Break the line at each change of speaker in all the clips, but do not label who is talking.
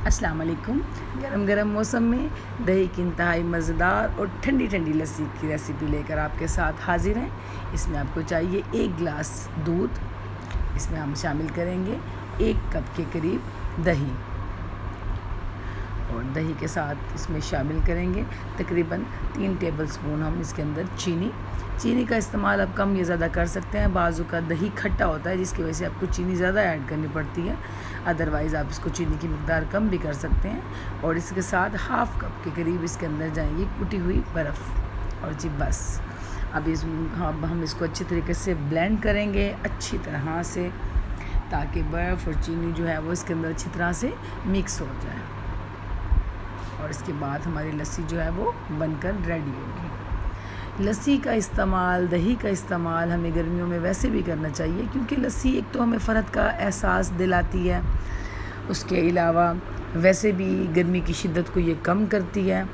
अस्सलाम वालेकुम। गरम गरम मौसम में दही की इंतहाई मज़ेदार और ठंडी ठंडी लस्सी की रेसिपी लेकर आपके साथ हाजिर हैं। इसमें आपको चाहिए 1 गिलास दूध। इसमें हम शामिल करेंगे 1 कप के करीब दही और दही के साथ इसमें शामिल करेंगे तकरीबन 3 टेबलस्पून हम इसके अंदर चीनी का इस्तेमाल आप कम या ज़्यादा कर सकते हैं। बाज़ू का दही खट्टा होता है जिसकी वजह से आपको चीनी ज़्यादा ऐड करनी पड़ती है, अदरवाइज़ आप इसको चीनी की मिकदार कम भी कर सकते हैं। और इसके साथ हाफ़ कप के करीब इसके अंदर जाएंगी कुटी हुई बर्फ़। और जी बस अब हम इसको अच्छी तरीके से ब्लेंड करेंगे अच्छी तरह से, ताकि बर्फ़ और चीनी जो है वो इसके अंदर अच्छी तरह से मिक्स हो जाए। और इसके बाद हमारी लस्सी जो है वो बनकर रेडी होगी। लस्सी का इस्तेमाल, दही का इस्तेमाल हमें गर्मियों में वैसे भी करना चाहिए, क्योंकि लस्सी एक तो हमें फ़र्द का एहसास दिलाती है, उसके अलावा वैसे भी गर्मी की शिद्दत को ये कम करती है।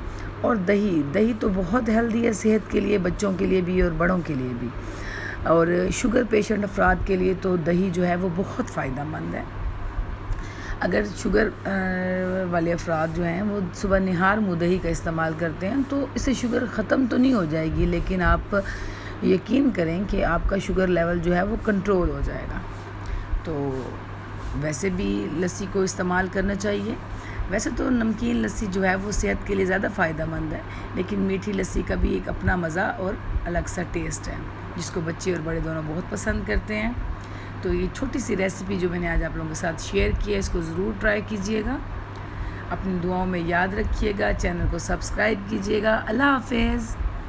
और दही तो बहुत हेल्दी है सेहत के लिए, बच्चों के लिए भी और बड़ों के लिए भी। और शुगर पेशेंट अफराद के लिए तो दही जो है वो बहुत फ़ायदेमंद है। अगर शुगर वाले अफराद जो हैं वो सुबह निहार मुँह दही का इस्तेमाल करते हैं तो इससे शुगर ख़त्म तो नहीं हो जाएगी, लेकिन आप यकीन करें कि आपका शुगर लेवल जो है वो कंट्रोल हो जाएगा। तो वैसे भी लस्सी को इस्तेमाल करना चाहिए। वैसे तो नमकीन लस्सी जो है वो सेहत के लिए ज़्यादा फ़ायदेमंद है, लेकिन मीठी लस्सी का भी एक अपना मज़ा और अलग सा टेस्ट है, जिसको बच्चे और बड़े दोनों बहुत पसंद करते हैं। तो ये छोटी सी रेसिपी जो मैंने आज आप लोगों के साथ शेयर की है, इसको ज़रूर ट्राई कीजिएगा। अपनी दुआओं में याद रखिएगा, चैनल को सब्सक्राइब कीजिएगा। अल्लाह हाफ़िज़।